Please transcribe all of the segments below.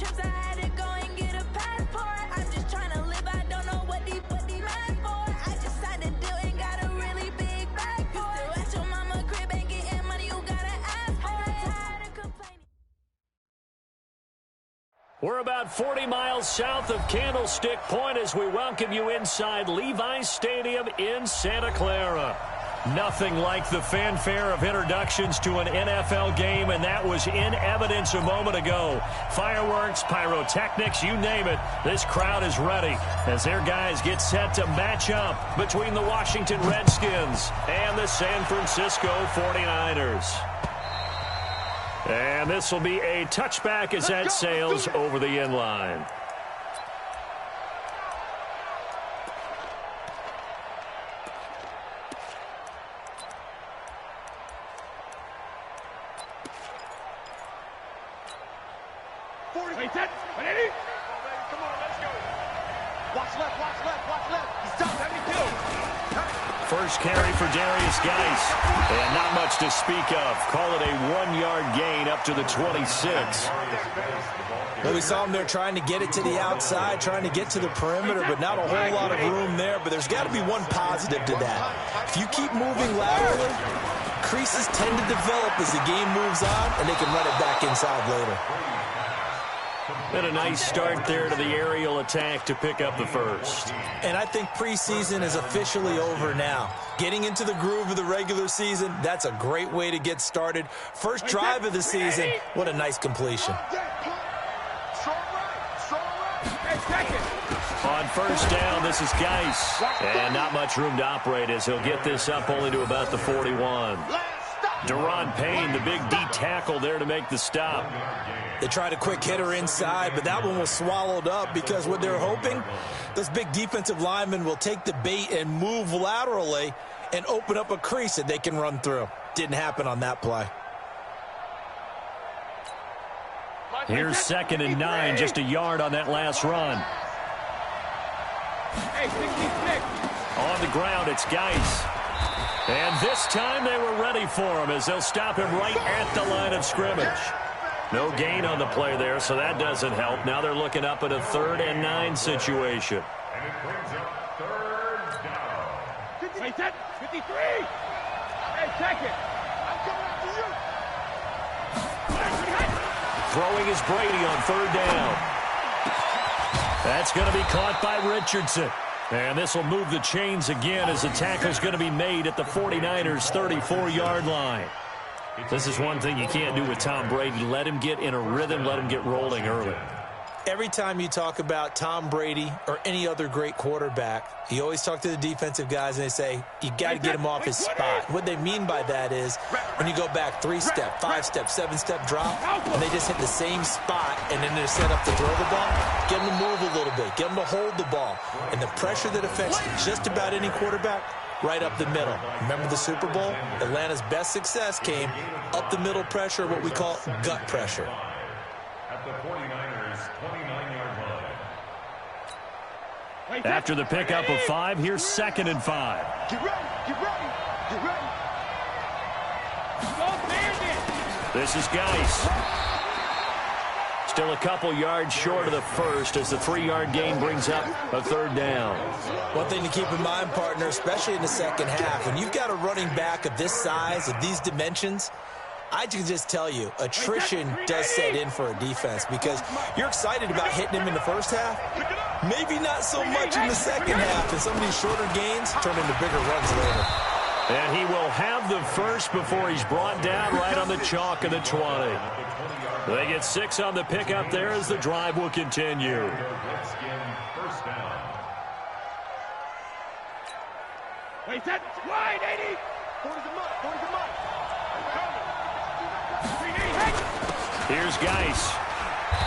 trips, I had to go and get a passport. I'm just trying to live, I don't know what these mad for. I just signed a deal and got a really big bag for it. At your mama crib ain't getting money, you gotta ask for it. I'm tired of complaining. We're about 40 miles south of Candlestick Point as we welcome you inside Levi's Stadium in Santa Clara. Nothing like the fanfare of introductions to an NFL game, and that was in evidence a moment ago. Fireworks, pyrotechnics, you name it. This crowd is ready as their guys get set to match up between the Washington Redskins and the San Francisco 49ers. And this will be a touchback as that sails over the end line. First carry for Darius Geis, and not much to speak of. Call it a 1-yard gain up to the 26. Well, we saw him there trying to get it to the outside, trying to get to the perimeter, but not a whole lot of room there. But there's got to be one positive to that. If you keep moving laterally, creases tend to develop as the game moves on, and they can run it back inside later. And a nice start there to the aerial attack to pick up the first. And I think preseason is officially over now. Getting into the groove of the regular season, that's a great way to get started. First drive of the season, what a nice completion. On first down, this is Geis. And not much room to operate as he'll get this up only to about the 41. Deron Payne, the big D tackle there to make the stop. They tried a quick hitter inside, but that one was swallowed up because what they're hoping, this big defensive lineman will take the bait and move laterally and open up a crease that they can run through. Didn't happen on that play. Here's 2nd and 9, just a yard on that last run. On the ground, it's Geis. And this time they were ready for him as they'll stop him right at the line of scrimmage. No gain on the play there, so that doesn't help. Now they're looking up at a 3rd and 9 situation. And it brings up 3rd down. 53. Hey, check it. I'm coming after you. Throwing is Brady on 3rd down. That's going to be caught by Richardson. And this will move the chains again as the tackle's going to be made at the 49ers' 34-yard line. This is one thing you can't do with Tom Brady. Let him get in a rhythm, let him get rolling early. Every time you talk about Tom Brady or any other great quarterback, you always talk to the defensive guys and they say, you got to get him off his spot. What they mean by that is when you go back 3-step, 5-step, 7-step drop, and they just hit the same spot and then they're set up to throw the ball, get them to move a little bit, get them to hold the ball. And the pressure that affects just about any quarterback, right up the middle. Remember the Super Bowl? Atlanta's best success came up the middle pressure, what we call gut pressure. At the 49ers' 29-yard line. After the pickup of 5, here's 2nd and 5. Get ready, get ready, get ready. This is Geis. Still a couple yards short of the first as the 3-yard gain brings up a 3rd down. One thing to keep in mind, partner, especially in the second half, when you've got a running back of this size, of these dimensions, I can just tell you, attrition does set in for a defense because you're excited about hitting him in the first half. Maybe not so much in the second half, and some of these shorter gains turn into bigger runs later. And he will have the first before he's brought down right on the chalk of the 20. They get 6 on the pickup there as the drive will continue. Wait, that's wide, 80. 40's a month, 40's a month. Here's Geis.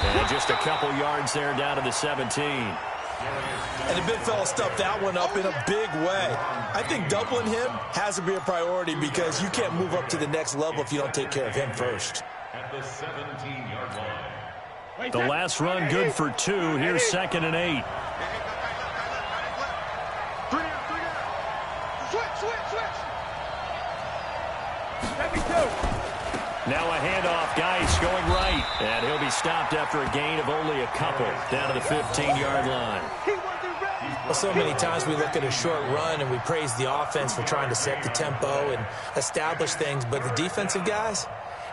And just a couple yards there down to the 17. And the big fella stuffed that one up in a big way. I think doubling him has to be a priority because you can't move up to the next level if you don't take care of him first. At the 17-yard line. The last run good for 2. Here's 2nd and 8. Switch. Now a handoff. Geis going right. And he'll be stopped after a gain of only a couple down to the 15-yard line. Well, so many times we look at a short run and we praise the offense for trying to set the tempo and establish things. But the defensive guys,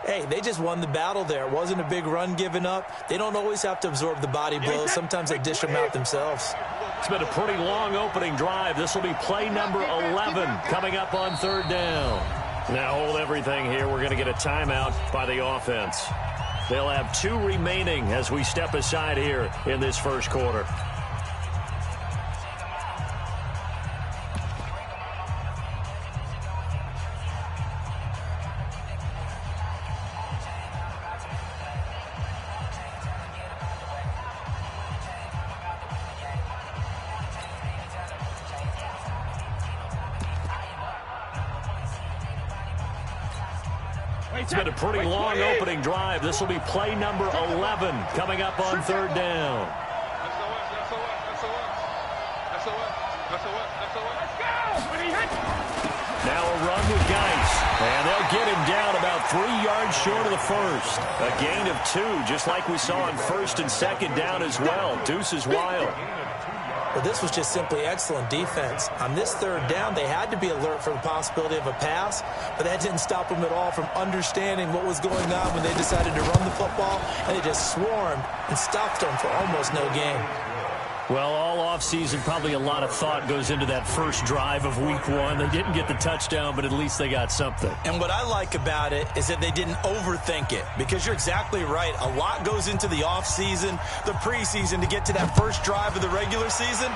hey, they just won the battle there. It wasn't a big run given up. They don't always have to absorb the body blows. Sometimes they dish them out themselves. It's been a pretty long opening drive. This will be play number 11 coming up on third down. Now hold everything here. We're going to get a timeout by the offense. They'll have 2 remaining as we step aside here in this first quarter. It's been a pretty long opening drive. This will be play number 11 coming up on third down. Now a run with Geis. And they'll get him down about 3 yards short of the first. A gain of 2, just like we saw on first and second down as well. Deuce is wild. Well, this was just simply excellent defense. On this third down, they had to be alert for the possibility of a pass, but that didn't stop them at all from understanding what was going on when they decided to run the football, and they just swarmed and stopped them for almost no gain. Well, all offseason, probably a lot of thought goes into that first drive of week 1. They didn't get the touchdown, but at least they got something. And what I like about it is that they didn't overthink it, because you're exactly right. A lot goes into the offseason, the preseason, to get to that first drive of the regular season.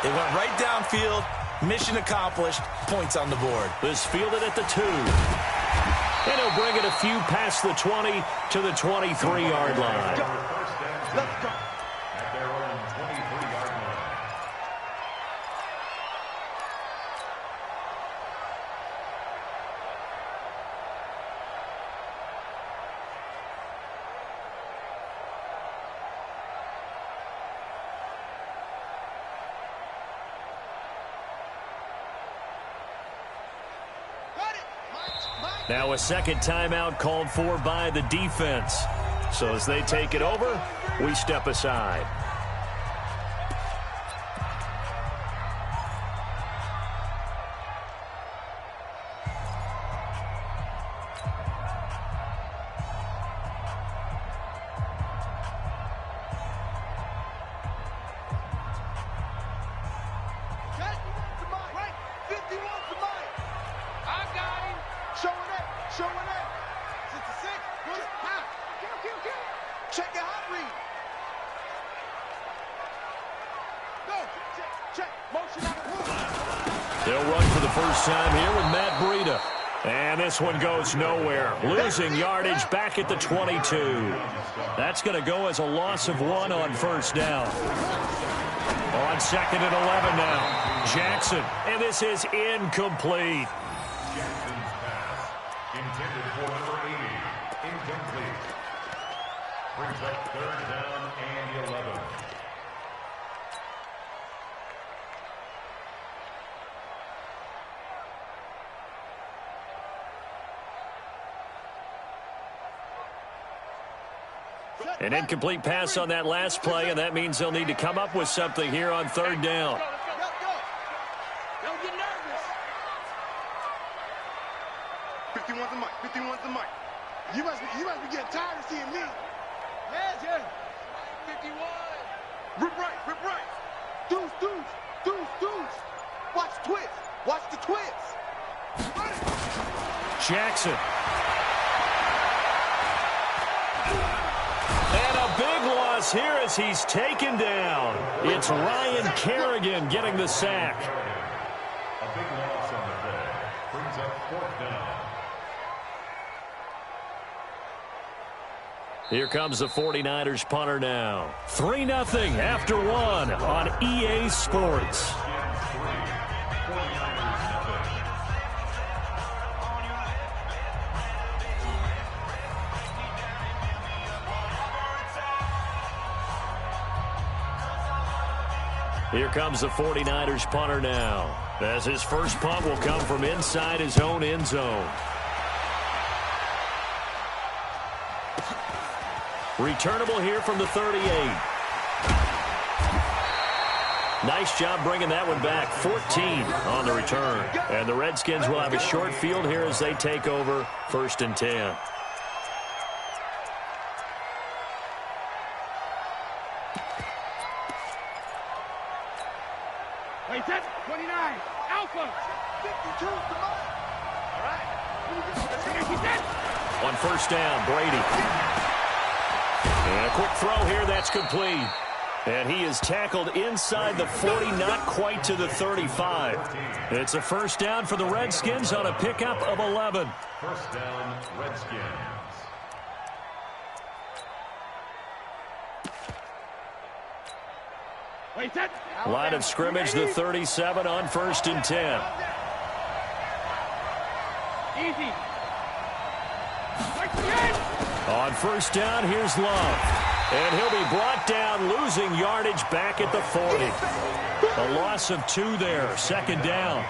They went right downfield, mission accomplished, points on the board. This fielded at the 2. And he'll bring it a few past the 20 to the 23-yard line. Let's go. Now a second timeout called for by the defense. So as they take it over, we step aside. Check your hot read. Go. Check. Motion out of room. They'll run for the first time here with Matt Breida. And this one goes nowhere. Losing yardage back at the 22. That's going to go as a loss of 1 on first down. On second and 11 now. Jackson. And this is incomplete. Jackson's pass. Intended for number 80. Incomplete. Brings up third down and 11. An incomplete pass on that last play, and that means they'll need to come up with something here on third down. Don't get nervous. 51's the mic. 51's the mic. You must be getting tired of seeing me. Yeah. 51. Rip right. Deuce. Watch the twist. Watch the twist. Jackson. And a big loss here as he's taken down. It's Ryan Kerrigan getting the sack. A big loss on the day. Brings up fourth down. Here comes the 49ers punter now. 3-0 after 1 on EA Sports. Here comes the 49ers punter now, as his first punt will come from inside his own end zone. Returnable here from the 38. Nice job bringing that one back. 14 on the return. And the Redskins will have a short field here as they take over 1st and 10. Wait, that's 29. Alpha. 52. Come on. All right. On 1st down, Brady. And a quick throw here. That's complete. And he is tackled inside the 40, not quite to the 35. It's a 1st down for the Redskins on a pickup of 11. 1st down, Redskins. Line of scrimmage, the 37 on 1st and 10. Easy. On 1st down, here's Love. And he'll be brought down, losing yardage back at the 40. A loss of 2 there, 2nd down.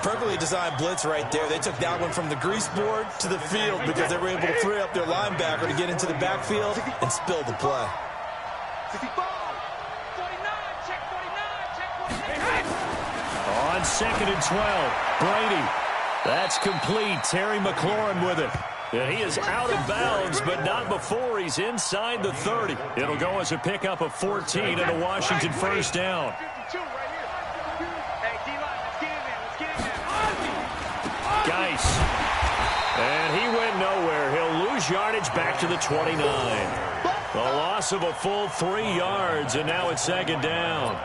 Perfectly designed blitz right there. They took that one from the grease board to the field because they were able to free up their linebacker to get into the backfield and spill the play. 65. 49. Check 49. On 2nd and 12, Brady. That's complete. Terry McLaurin with it. And he is out of bounds, but not before he's inside the 30. It'll go as a pickup of 14 and a Washington 1st down. 52 right here. Hey, D-line, let's get in there. Let's get in there. Geis. And he went nowhere. He'll lose yardage back to the 29. A loss of a full 3 yards, and now it's 2nd down.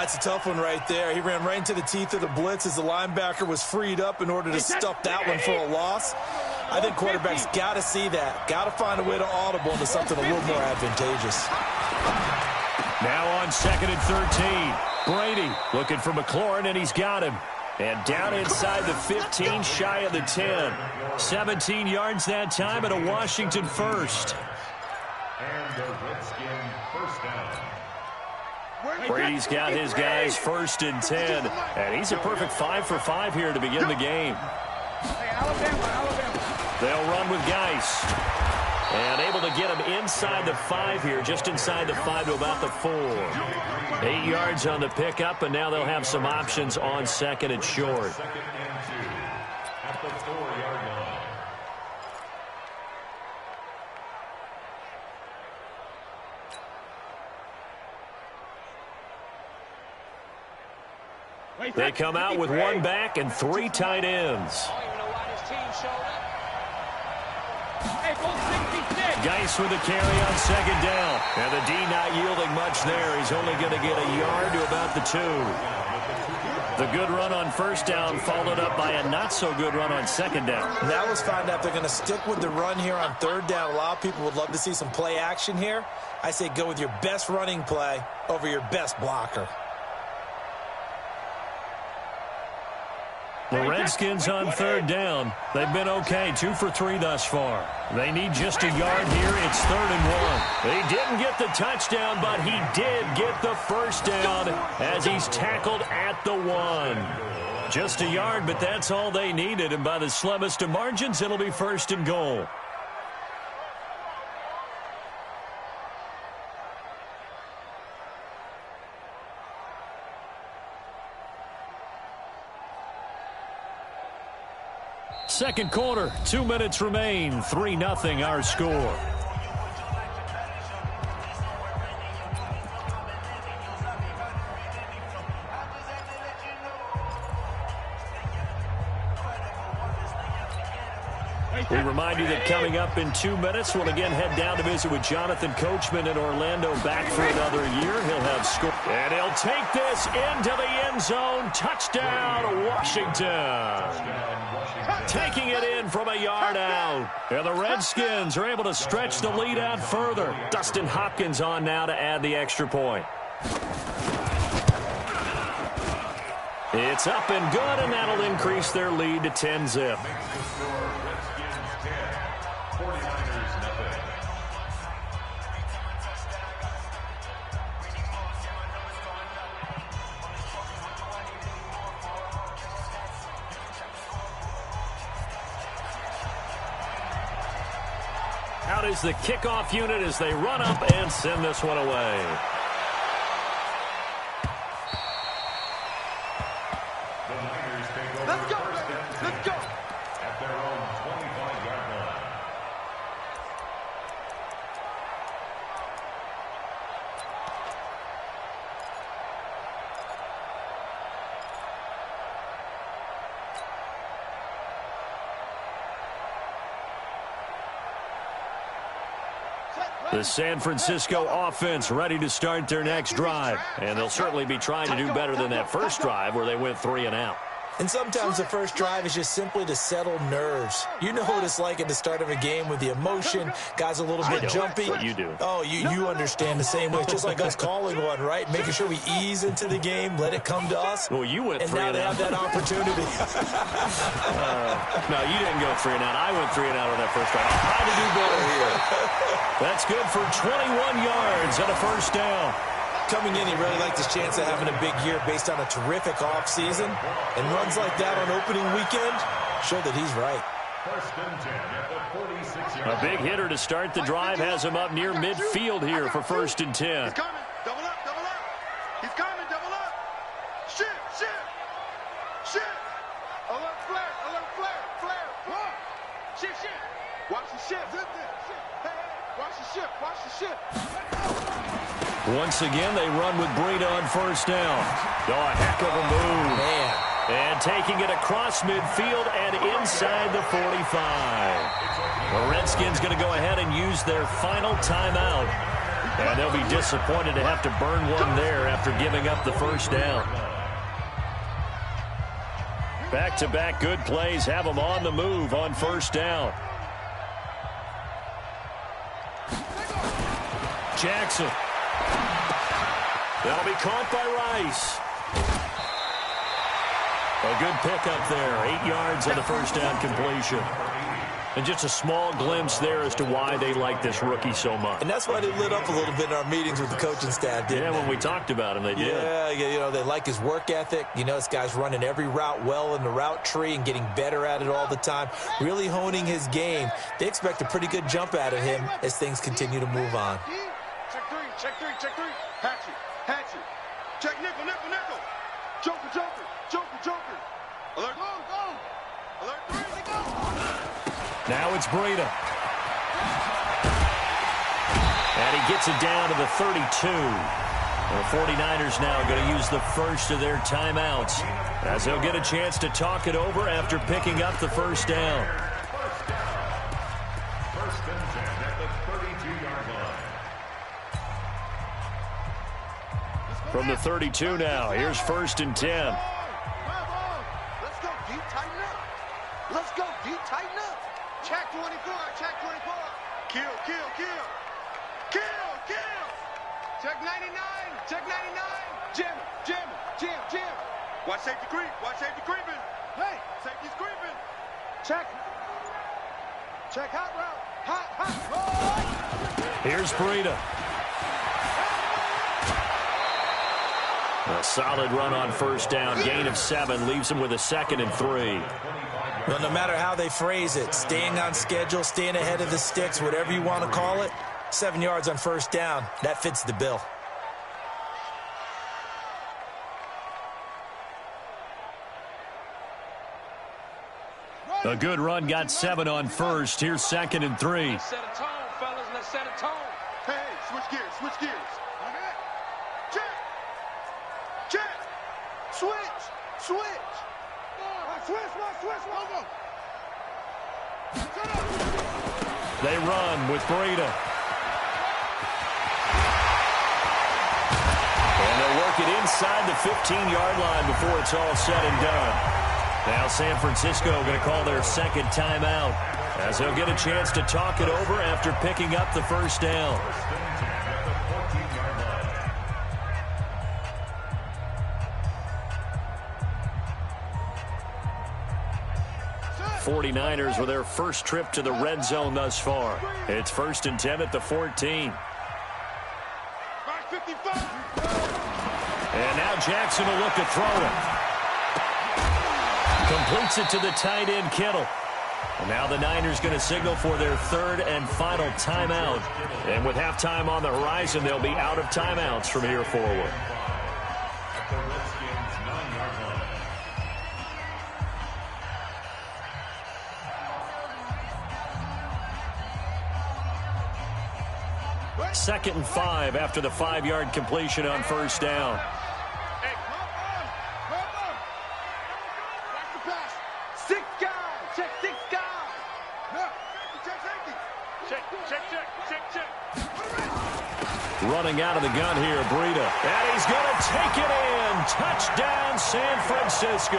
It's a tough one right there. He ran right into the teeth of the blitz as the linebacker was freed up in order to stuff that one for a loss. I think quarterbacks got to see that. Got to find a way to audible into something a little more advantageous. Now on 2nd and 13. Brady looking for McLaurin, and he's got him. And down inside the 15, shy of the 10. 17 yards that time and a Washington 1st. And the Redskin 1st down. Brady's got his guys 1st and 10. And he's a perfect 5 for 5 here to begin the game. Hey, Alabama. They'll run with Geis. And able to get him inside the 5 here, just inside the 5 to about the 4. 8 yards on the pickup, and now they'll have some options on 2nd and short. 2nd and 2 at the 4-yard line. They come out with 1 back and 3 tight ends. Geis with a carry on 2nd down. And the D not yielding much there. He's only going to get a yard to about the 2. The good run on 1st down followed up by a not-so-good run on 2nd down. Now let's find out if they're going to stick with the run here on 3rd down. A lot of people would love to see some play action here. I say go with your best running play over your best blocker. The Redskins on 3rd down. They've been okay, 2 for 3 thus far. They need just a yard here. It's 3rd and 1. He didn't get the touchdown, but he did get the 1st down as he's tackled at the 1. Just a yard, but that's all they needed. And by the slimmest of margins, it'll be 1st and goal. Second quarter, 2 minutes remain. 3-0 our score. We remind you that coming up in 2 minutes, we'll again head down to visit with Jonathan Coachman in Orlando, back for another year. He'll have score. And he'll take this into the end zone. Touchdown, Washington. Taking it in from a yard out. And the Redskins are able to stretch the lead out further. Dustin Hopkins on now to add the extra point. It's up and good, and that'll increase their lead to 10-zip. Out is the kickoff unit as they run up and send this one away. Let's go, baby. Let's go. At their own 25-yard line. The San Francisco offense ready to start their next drive. And they'll certainly be trying to do better than that first drive where they went 3 and out. And sometimes the first drive is just simply to settle nerves. You know what it's like at the start of a game with the emotion. Guys a little bit jumpy. But you do. Oh, you understand the same way. It's just like us calling one, right? Making sure we ease into the game, let it come to us. Well, you went and 3 now and they out. have that opportunity. No, you didn't go 3 and out. I went 3 and out on that first drive. I'll try to do better here. That's good for 21 yards and a first down. Coming in, he really liked his chance of having a big year based on a terrific offseason. And runs like that on opening weekend show that he's right. First and 10 at the 46-yard A big hitter to start the drive has him up near midfield here for first and 10. He's coming. Double up, double up. He's coming, double up. Shift. Alert flare. Run. Shift. Watch the shift. Hey, watch the shift. Once again, they run with Breida on first down. Oh, a heck of a move. Man. And taking it across midfield and inside the 45. The Redskins going to go ahead and use their final timeout. And they'll be disappointed to have to burn one there after giving up the first down. Back-to-back good plays have them on the move on first down. Jackson. That'll be caught by Rice. A good pickup there. 8 yards on the first down completion. And just a small glimpse there as to why they like this rookie so much. And that's why they lit up a little bit in our meetings with the coaching staff, didn't they? When we talked about him, they did. Yeah, you know, they like his work ethic. You know, this guy's running every route well in the route tree and getting better at it all the time, really honing his game. They expect a pretty good jump out of him as things continue to move on. Check three. Hatchet. Check nickel. Joker. Alert, go. Alert, 3, go. Now it's Breida. And he gets it down to the 32. The 49ers now are going to use the first of their timeouts as they'll get a chance to talk it over after picking up the first down. First and 10 at the 32-yard line. From the 32 now, here's first and 10. Let's go deep, tighten up. Check 24. Kill. Check 99. Jim. Watch safety creeping. Hey, safety's creeping. Check hot route. Oh. Here's Breida. A solid run on first down. Gain of 7 leaves him with a 2nd and 3. Well, no matter how they phrase it, staying on schedule, staying ahead of the sticks, whatever you want to call it, 7 yards on first down, that fits the bill. A good run got 7 on first. Here's 2nd and 3. Let's set a tone, fellas. Let's set a tone. Hey, switch gears. Check. Switch. Go. They run with Breida. And they'll work it inside the 15-yard line before it's all said and done. Now San Francisco going to call their second timeout as they'll get a chance to talk it over after picking up the first down. 49ers with their first trip to the red zone thus far. It's first and 10 at the 14. And now Jackson will look to throw it. Completes it to the tight end, Kittle. And now the Niners going to signal for their third and final timeout. And with halftime on the horizon, they'll be out of timeouts from here forward. At the Redskins' 9-yard line. 2nd and 5 after the 5-yard completion on first down. Running out of the gun here, Breida. And he's going to take it in. Touchdown, San Francisco.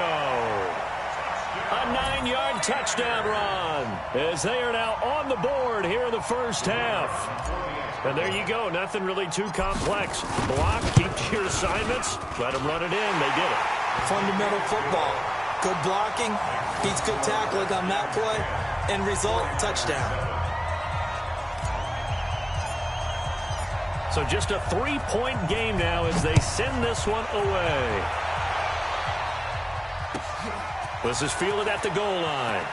A 9-yard touchdown run as they are now on the board here in the first half. And there you go. Nothing really too complex. Block, keep to your assignments, let them run it in. They did it. Fundamental football. Good blocking, beats good tackling on that play. End result, touchdown. So just a 3-point game now as they send this one away. This is fielded at the goal line.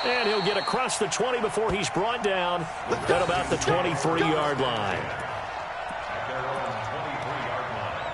And he'll get across the 20 before he's brought down at about the 23-yard line. At their own 23-yard line.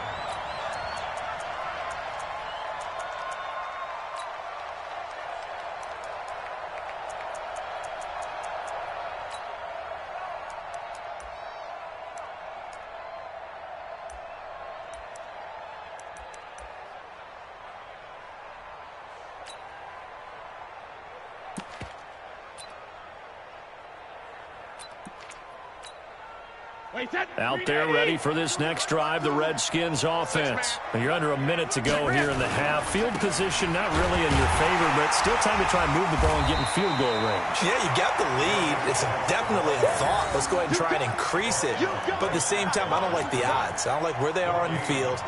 Out there ready for this next drive, the Redskins offense. You're under a minute to go here in the half. Field position not really in your favor, but still time to try and move the ball and get in field goal range. Yeah, you got the lead. It's definitely a thought. Let's go ahead and try and increase it. But at the same time, I don't like the odds. I don't like where they are on the field.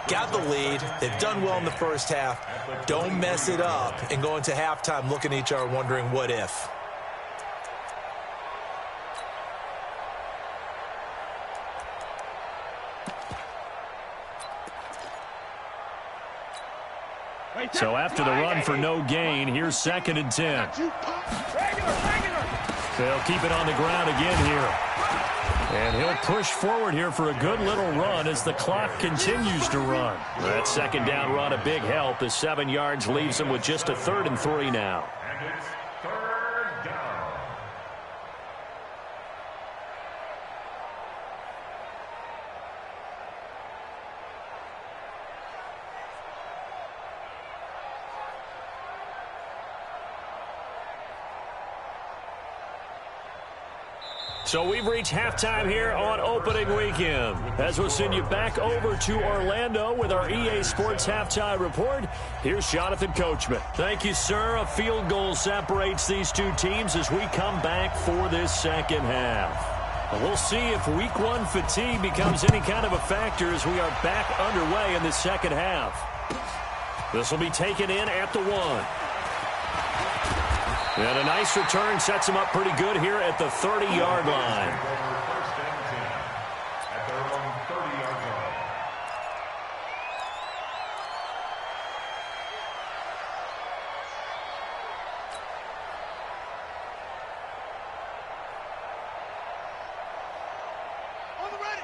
Got the lead. They've done well in the first half. Don't mess it up and go into halftime looking at each other wondering what if. So after the run for no gain, here's 2nd and 10. They'll keep it on the ground again here. And he'll push forward here for a good little run as the clock continues to run. That 2nd down run a big help as 7 yards leaves him with just a 3rd and 3 now. And it's 3rd down. So we've reached halftime here on opening weekend. As we'll send you back over to Orlando with our EA Sports Halftime Report, here's Jonathan Coachman. Thank you, sir. A field goal separates these two teams as we come back for this second half. We'll see if week 1 fatigue becomes any kind of a factor as we are back underway in the second half. This will be taken in at the 1. And a nice return sets him up pretty good here at the 30-yard line. First and 10 at their own 30-yard line.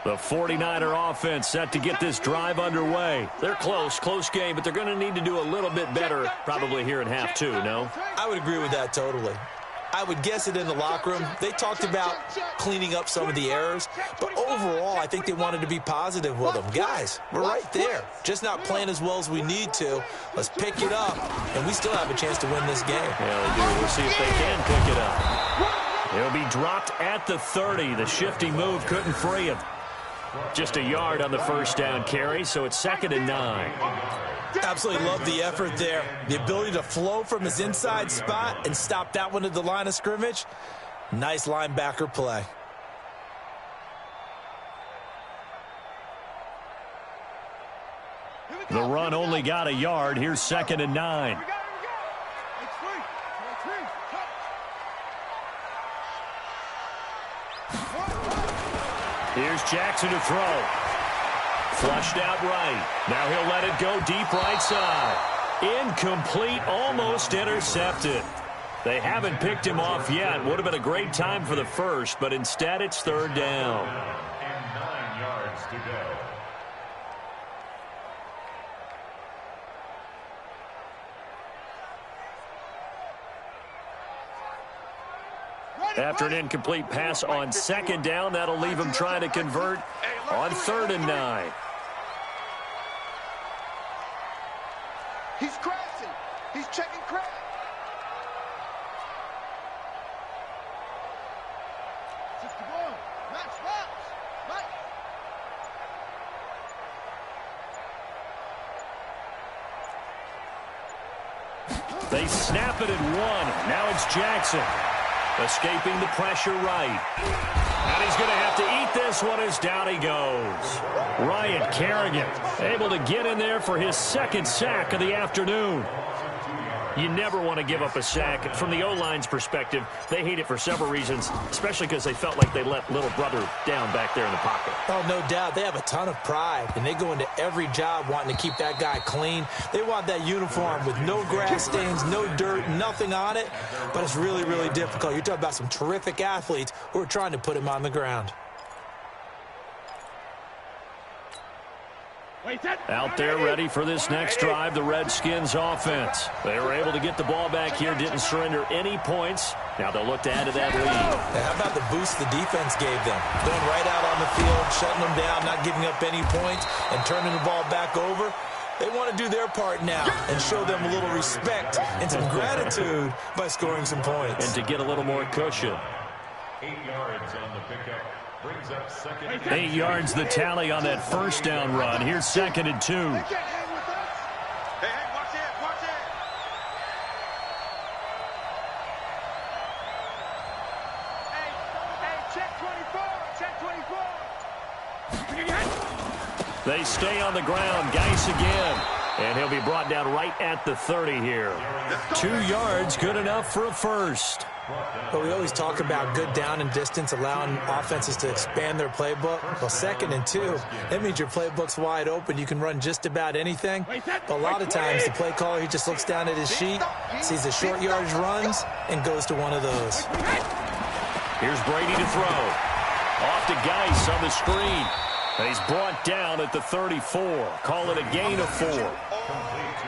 The 49er offense set to get this drive underway. They're close game, but they're going to need to do a little bit better probably here in half 2, no? I would agree with that totally. I would guess it in the locker room. They talked about cleaning up some of the errors, but overall, I think they wanted to be positive with them. Guys, we're right there. Just not playing as well as we need to. Let's pick it up, and we still have a chance to win this game. Yeah, they do. We'll see if they can pick it up. It'll be dropped at the 30. The shifty move couldn't free him. Just a yard on the first down carry, so it's 2nd and 9. Absolutely love the effort there. The ability to flow from his inside spot and stop that one at the line of scrimmage. Nice linebacker play. The run only got a yard. Here's 2nd and 9. Here's Jackson to throw. Flushed out right. Now he'll let it go deep right side. Incomplete, almost intercepted. They haven't picked him off yet. Would have been a great time for the first, but instead it's third down. And 9 yards to go. After an incomplete pass on second down, that'll leave him trying to convert on 3rd and 9. He's crashing. He's checking crash. They snap it at 1. Now it's Jackson. Escaping the pressure right. And he's going to have to eat this one as down he goes. Ryan Kerrigan able to get in there for his 2nd sack of the afternoon. You never want to give up a sack. From the O-line's perspective, they hate it for several reasons, especially because they felt like they let little brother down back there in the pocket. Oh, no doubt. They have a ton of pride, and they go into every job wanting to keep that guy clean. They want that uniform with no grass stains, no dirt, nothing on it, but it's really, really difficult. You're talking about some terrific athletes who are trying to put him on the ground. Out there ready for this next drive, the Redskins offense. They were able to get the ball back here, didn't surrender any points. Now they'll look to add to that lead. Now, how about the boost the defense gave them? Going right out on the field, shutting them down, not giving up any points, and turning the ball back over. They want to do their part now and show them a little respect and some gratitude by scoring some points. And to get a little more cushion. 8 yards on the pickup. Brings up 2nd. 8 yards the tally on that 1st down run. Here's 2nd and 2. Hey, watch it, watch it. Hey, check 24. They stay on the ground. Geis again. And he'll be brought down right at the 30 here. 2 yards, good enough for a first. But we always talk about good down and distance, allowing offenses to expand their playbook. Well, 2nd and 2, that means your playbook's wide open. You can run just about anything. But a lot of times, the play caller, he just looks down at his sheet, sees the short yardage runs, and goes to one of those. Here's Brady to throw. Off to Geis on the screen. And he's brought down at the 34. Call it a gain of 4.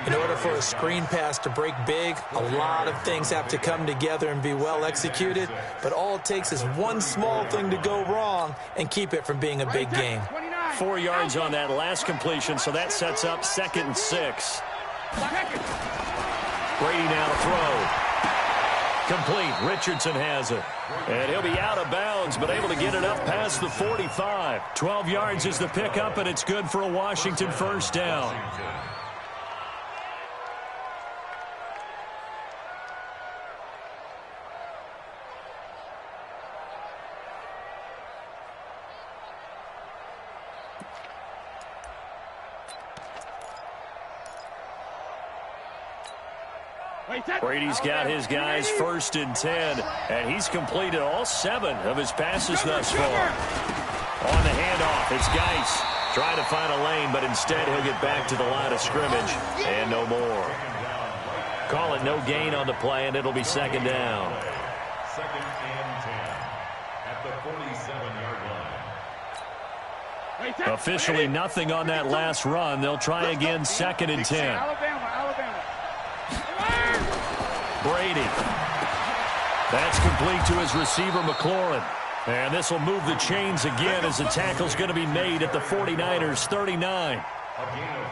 In order for a screen pass to break big, a lot of things have to come together and be well executed. But all it takes is one small thing to go wrong and keep it from being a big game. 4 yards on that last completion, so that sets up 2nd and 6. Brady now to throw. Complete. Richardson has it. And he'll be out of bounds, but able to get it up past the 45. 12 yards is the pickup, and it's good for a Washington 1st down. Brady's got his guys 1st and 10, and he's completed all 7 of his passes thus far. On the handoff, it's Geis trying to find a lane, but instead he'll get back to the line of scrimmage, and no more. Call it no gain on the play, and it'll be 2nd down. 2nd and 10 at the 47-yard line. Officially nothing on that last run. They'll try again 2nd and 10. Brady. That's complete to his receiver, McLaurin. And this will move the chains again as the tackle's going to be made at the 49ers' 39.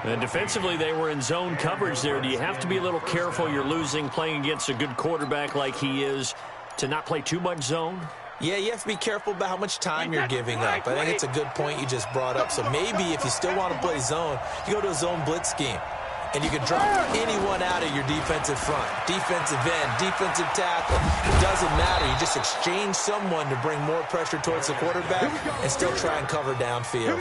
And defensively, they were in zone coverage there. Do you have to be a little careful? You're losing, playing against a good quarterback like he is, to not play too much zone? Yeah, you have to be careful about how much time you're giving up. I think it's a good point you just brought up. So maybe if you still want to play zone, you go to a zone blitz scheme. And you can drop anyone out of your defensive front. Defensive end, defensive tackle. It doesn't matter. You just exchange someone to bring more pressure towards the quarterback and still try and cover downfield.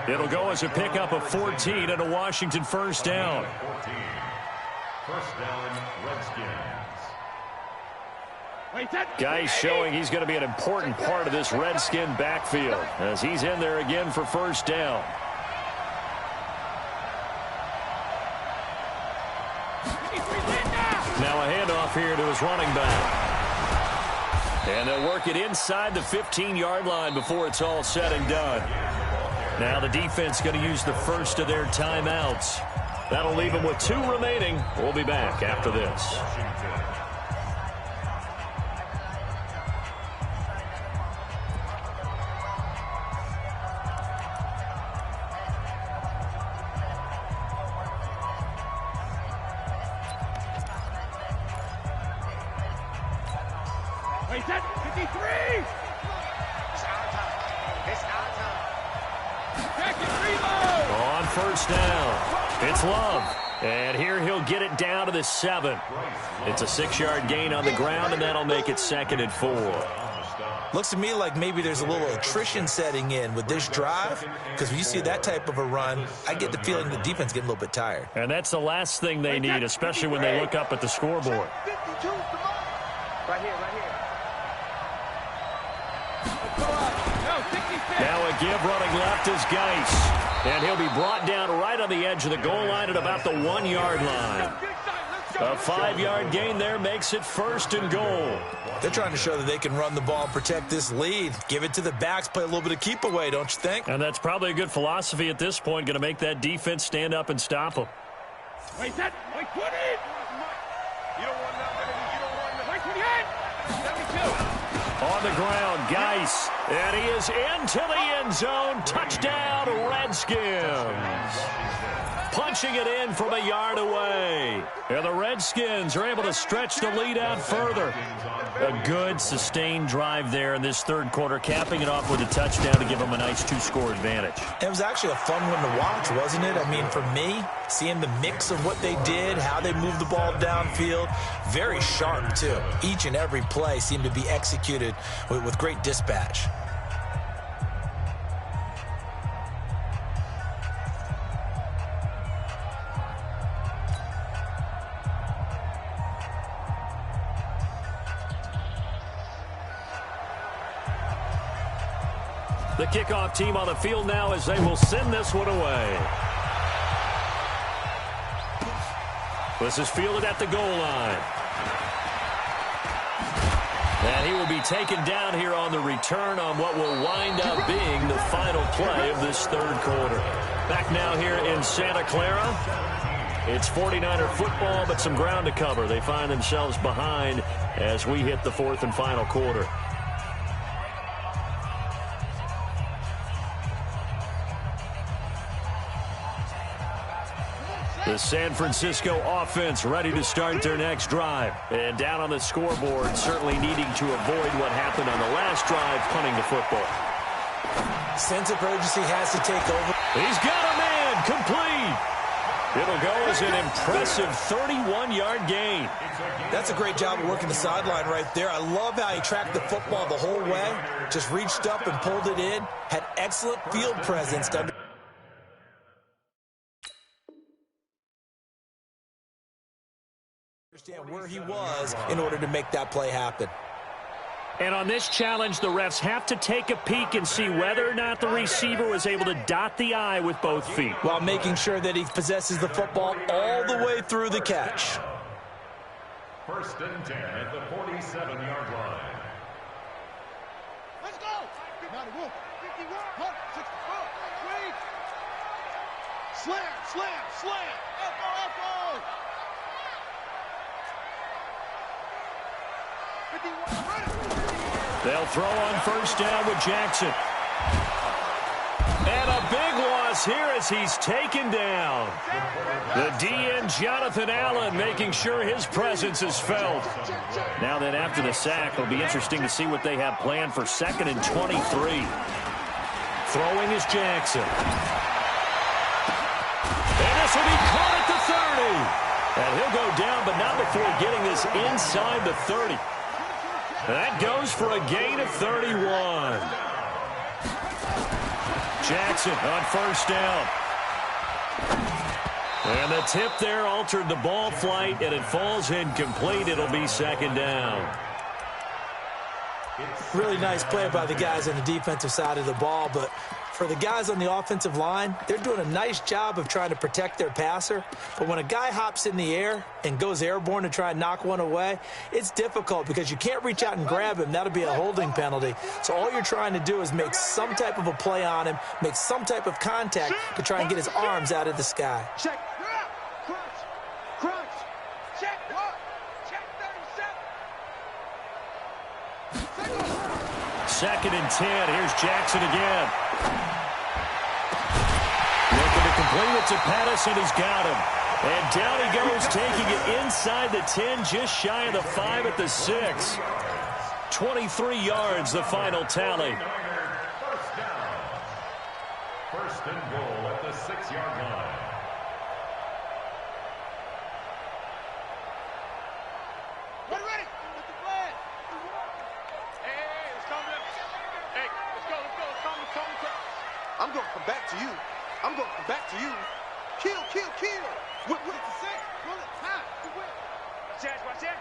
It'll go as a pickup of 14 and a Washington 1st down. 14. 1st down, Redskins. Geis showing he's going to be an important part of this Redskin backfield as he's in there again for 1st down. off here to his running back. And they'll work it inside the 15-yard line before it's all said and done. Now the defense going to use the first of their timeouts. That'll leave them with 2 remaining. We'll be back after this. Wait, that 53! It's our time. It's our time. Back and reload! On first down, it's Love. And here he'll get it down to the 7. It's a 6-yard gain on the ground, and that'll make it 2nd and 4. Looks to me like maybe there's a little attrition setting in with this drive, because when you see that type of a run, I get the feeling the defense getting a little bit tired. And that's the last thing they need, especially when they look up at the scoreboard. Right here. Now a give running left is Geis. And he'll be brought down right on the edge of the goal line at about the 1-yard line. A 5-yard gain there makes it 1st and goal. They're trying to show that they can run the ball and protect this lead. Give it to the backs, play a little bit of keep away, don't you think? And that's probably a good philosophy at this point, going to make that defense stand up and stop them. Wait, that, wait, 20! You don't want nothing, you don't want nothing. Wait, 28! 72! On the ground, Geis. And he is into the end zone. Touchdown, Redskins. Punching it in from a yard away. And the Redskins are able to stretch the lead out further. A good, sustained drive there in this 3rd quarter, capping it off with a touchdown to give them a nice 2-score advantage. It was actually a fun one to watch, wasn't it? I mean, for me, seeing the mix of what they did, how they moved the ball downfield, very sharp, too. Each and every play seemed to be executed with great dispatch. The kickoff team on the field now as they will send this one away. This is fielded at the goal line. And he will be taken down here on the return on what will wind up being the final play of this 3rd quarter. Back now here in Santa Clara. It's 49er football, but some ground to cover. They find themselves behind as we hit the 4th and final quarter. The San Francisco offense ready to start their next drive. And down on the scoreboard, certainly needing to avoid what happened on the last drive, punting the football. Sense of urgency has to take over. He's got a man, complete. It'll go as an impressive 31-yard gain. That's a great job of working the sideline right there. I love how he tracked the football the whole way, just reached up and pulled it in, had excellent field presence to understand where he was in order to make that play happen. And on this challenge, the refs have to take a peek and see whether or not the receiver was able to dot the I with both feet, while making sure that he possesses the football all the way through the catch. 1st and 10 at the 47-yard line. Let's go! 91, 51, 64, wait! Slam, slam, slam! Echo! 51, run it! They'll throw on first down with Jackson. And a big loss here as he's taken down. The DN, Jonathan Allen, making sure his presence is felt. Now then, after the sack, it'll be interesting to see what they have planned for 2nd and 23. Throwing is Jackson. And this will be caught at the 30. And he'll go down, but not before getting this inside the 30. That goes for a gain of 31. Jackson on first down. And the tip there altered the ball flight, and it falls incomplete. It'll be 2nd down. Really nice play by the guys on the defensive side of the ball, but For the guys on the offensive line, they're doing a nice job of trying to protect their passer. But when a guy hops in the air and goes airborne to try and knock one away, it's difficult because you can't reach out and grab him. That'll be a holding penalty. So all you're trying to do is make some type of a play on him, make some type of contact to try and get his arms out of the sky. Check. Crunch. Check. Check 37. Second and 10. Here's Jackson again. Looking to complete it to Pettis, and he's got him. And down he goes, taking it inside the 10, just shy of the 5 at the 6. 23 yards, the final tally. First down. First and goal at the 6-yard line. Ready. With the flag. Hey, let's calm down. Hey, let's go. Calm. I'm going to come back to you. Kill. What is the set? Bullet time. Watch that.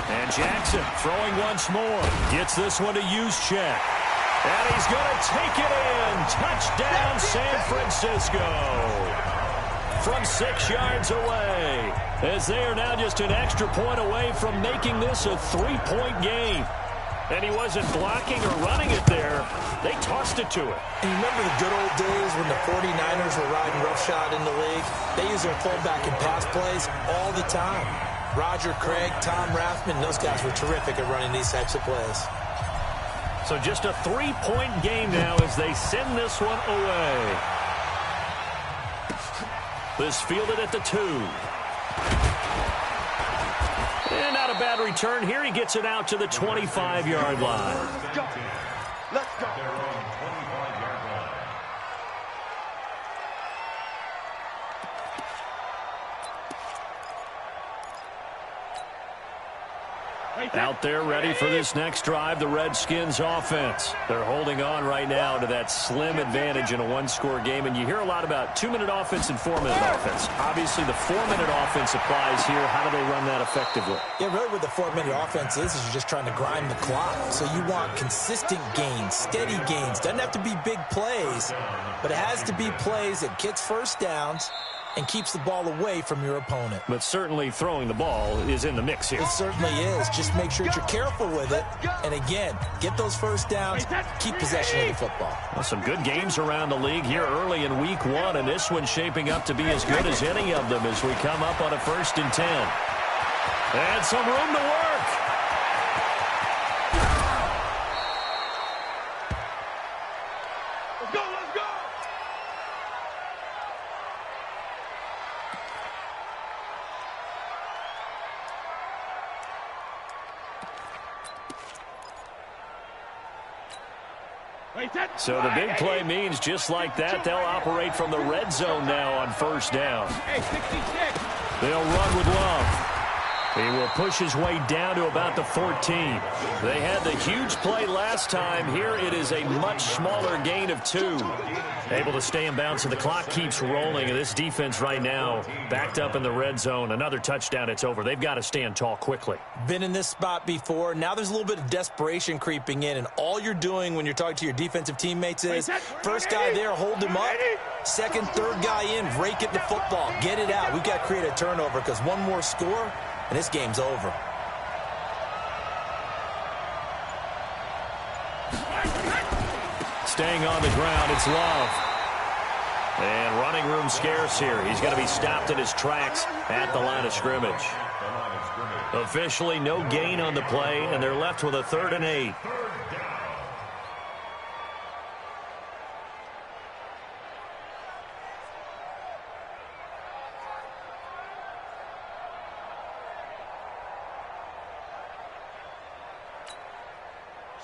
And Jackson throwing once more. Gets this one to Juszczyk. And he's going to take it in. Touchdown, San Francisco. From 6 yards away. As they are now just an extra point away from making this a 3-point game. And he wasn't blocking or running it there. They tossed it to him. And you remember the good old days when the 49ers were riding roughshod in the league? They use their fullback in pass plays all the time. Roger Craig, Tom Rathman, those guys were terrific at running these types of plays. So just a 3-point game now as they send this one away. This fielded at the 2. And not a bad return here. He gets it out to the 25-yard line. Let's go. Their own 25-yard line. Out there ready for this next drive, the Redskins offense. They're holding on right now to that slim advantage in a one-score game, and you hear a lot about 2-minute offense and 4-minute offense. Obviously, the 4-minute offense applies here. How do they run that effectively? Yeah, really what the 4-minute offense is you're just trying to grind the clock. So you want consistent gains, steady gains. Doesn't have to be big plays, but it has to be plays that gets first downs and keeps the ball away from your opponent. But certainly throwing the ball is in the mix here. It certainly is. Just make sure that you're careful with it. And again, get those first downs, keep possession of the football. Well, some good games around the league here early in week 1, and this one's shaping up to be as good as any of them as we come up on a 1st and 10. And some room to work. Let's go. So the big play means just like that, they'll operate from the red zone now on 1st down. They'll run with Love. He will push his way down to about the 14. They had the huge play last time. Here it is a much smaller gain of 2. Able to stay in bounds, and the clock keeps rolling. And this defense right now backed up in the red zone. Another touchdown, it's over. They've got to stand tall quickly. Been in this spot before. Now there's a little bit of desperation creeping in, and all you're doing when you're talking to your defensive teammates is first guy there, hold him up. Second, third guy in, rake it to football. Get it out. We've got to create a turnover because one more score, and this game's over. Staying on the ground, it's Love. And running room scarce here. He's going to be stopped in his tracks at the line of scrimmage. Officially no gain on the play, and they're left with a 3rd and 8.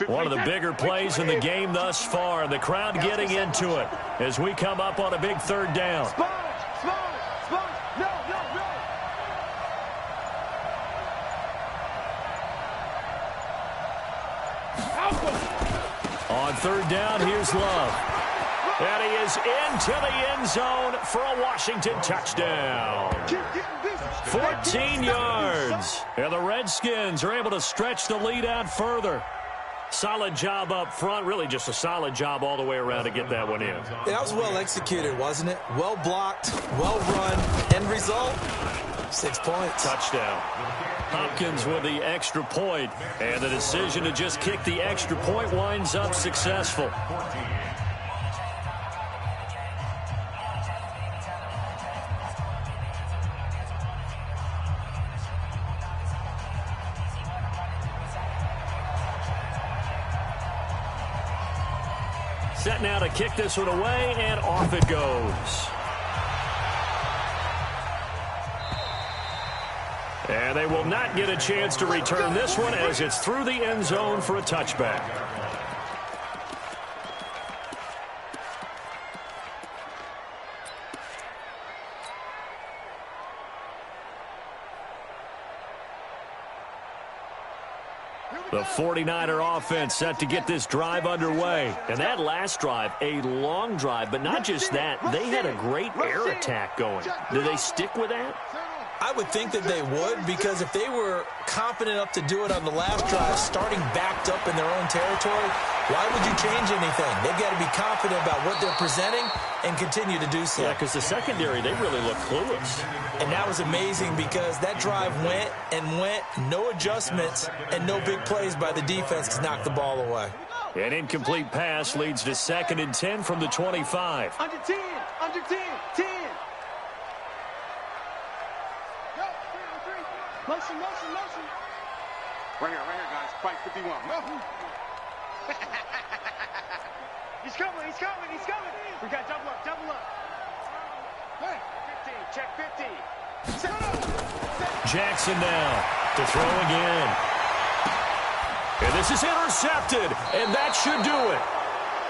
One of the bigger plays in the game thus far. The crowd getting into it as we come up on a big 3rd down. On 3rd down, here's Love. And he is into the end zone for a Washington touchdown. 14 yards. And the Redskins are able to stretch the lead out further. Solid job up front. Really just a solid job all the way around to get that one in. Yeah, that was well executed, wasn't it? Well blocked, well run. End result, 6 points. Touchdown. Hopkins with the extra point, and the decision to just kick the extra point winds up successful. Set now to kick this one away, and off it goes. And they will not get a chance to return this one as it's through the end zone for a touchback. The 49er offense set to get this drive underway. And that last drive, a long drive, but not just that, they had a great air attack going. Do they stick with that? I would think that they would, because if they were confident enough to do it on the last drive, starting backed up in their own territory, why would you change anything? They've got to be confident about what they're presenting and continue to do so. Yeah, because the secondary, they really look clueless. And that was amazing because that drive went and went, no adjustments, and no big plays by the defense to knock the ball away. An incomplete pass leads to 2nd and 10 from the 25. Under 10, under 10, 10. Motion, motion, motion. Right here, guys. Fight 51. He's coming, he's coming, he's coming. We got double up, double up. Hey, 15, check 50. Jackson now to throw again. And this is intercepted, and that should do it.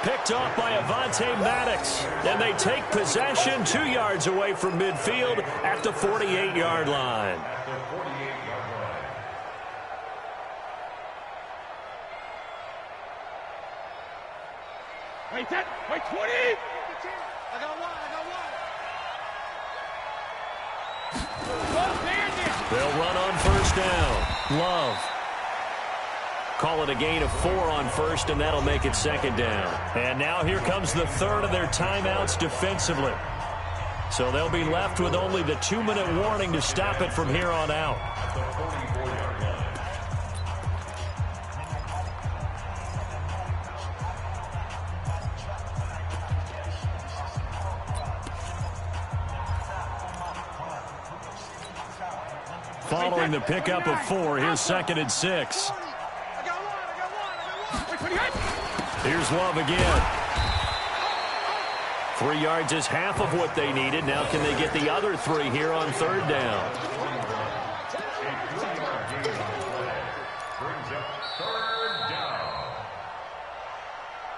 Picked off by Avonte Maddox, and they take possession 2 yards away from midfield at the 48-yard line. Wait, 10, wait, 20. I got one, I got one. They'll run on first down. Love. Call it a gain of 4 on first, and that'll make it 2nd down. And now here comes the third of their timeouts defensively. So they'll be left with only the 2-minute warning to stop it from here on out. Following the pickup of 4, here's 2nd and 6. Here's Love again. 3 yards is half of what they needed. Now can they get the other 3 here on 3rd down?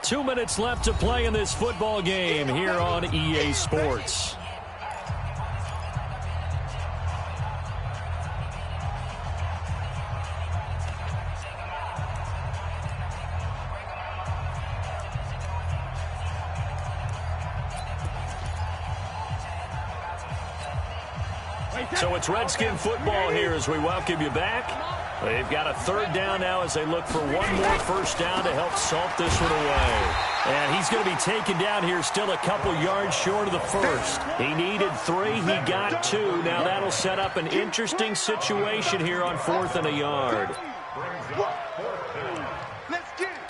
Two minutes left to play in this football game here on EA Sports. So it's Redskin football here as we welcome you back. They've got a 3rd down now as they look for one more first down to help salt this one away. And he's going to be taken down here still a couple yards short of the first. He needed 3. He got 2. Now that'll set up an interesting situation here on 4th and a yard. Let's get it.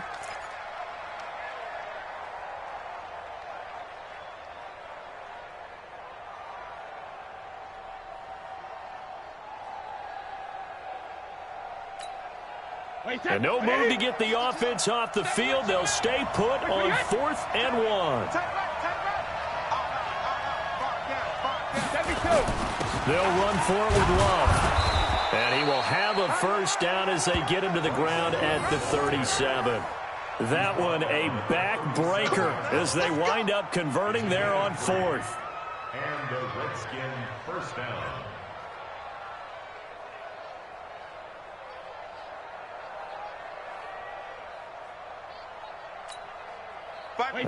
And no move to get the offense off the field. They'll stay put on 4th and 1. They'll run for it with Love. And he will have a first down as they get him to the ground at the 37. That one a backbreaker as they wind up converting there on 4th. And the Redskin first down.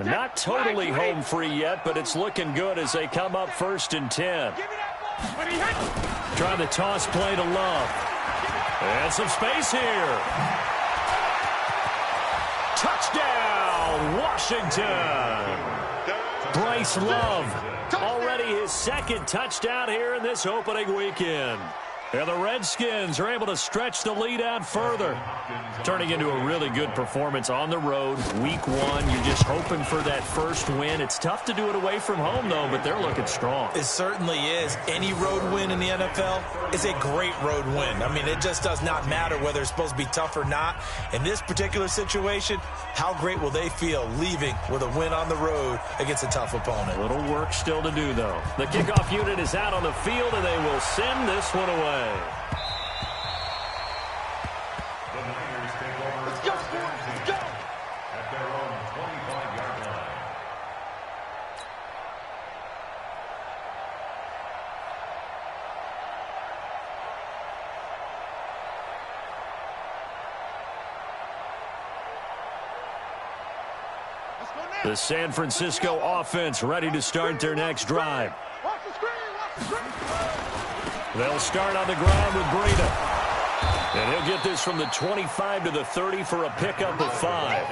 Not totally home free yet, but it's looking good as they come up 1st and 10. Try the toss play to Love. And some space here. Touchdown, Washington. Bryce Love, already his second touchdown here in this opening weekend. And the Redskins are able to stretch the lead out further. Turning into a really good performance on the road. Week 1, you're just hoping for that first win. It's tough to do it away from home, though, but they're looking strong. It certainly is. Any road win in the NFL is a great road win. I mean, it just does not matter whether it's supposed to be tough or not. In this particular situation, how great will they feel leaving with a win on the road against a tough opponent? A little work still to do, though. The kickoff unit is out on the field, and they will send this one away. The Niners take over. Let's go, let's go. At their own 25-yard line. Let's go now. The San Francisco offense ready to start their next drive. Watch the screen, watch the screen. They'll start on the ground with Breida. And he'll get this from the 25 to the 30 for a pickup of 5.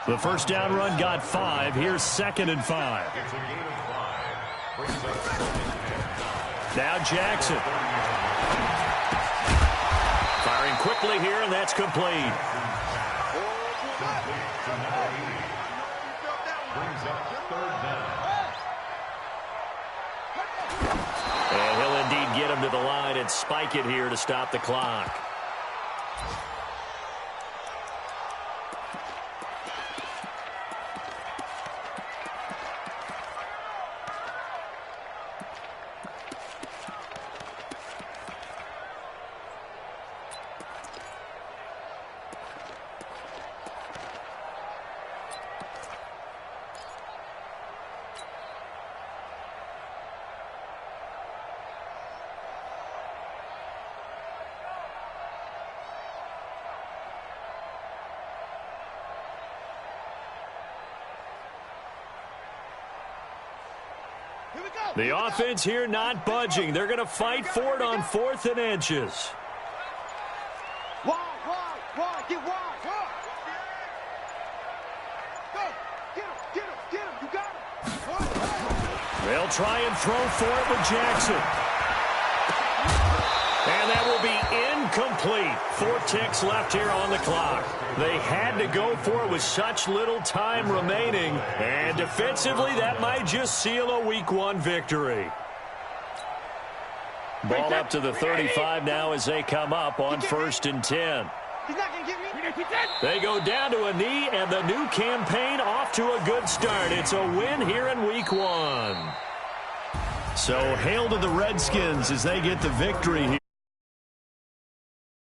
The first down run got 5. Here's 2nd and 5. It's a gain of 5. Brings up 2nd. Now Jackson. Firing quickly here, and that's complete. Complete to number 80. Brings up 3rd down. And he'll indeed get him to the line and spike it here to stop the clock. The offense here not budging. They're going to fight for it on 4th and inches. Wide, get wide. Go, get him, you got him. They'll try and throw for it with Jackson. And that will be incomplete. 4 ticks left here on the clock. They had to go for it with such little time remaining. And defensively, that might just seal a Week 1 victory. Ball up to the 35 now as they come up on 1st and 10. He's not going to get me. They go down to a knee, and the new campaign off to a good start. It's a win here in Week 1. So hail to the Redskins as they get the victory here.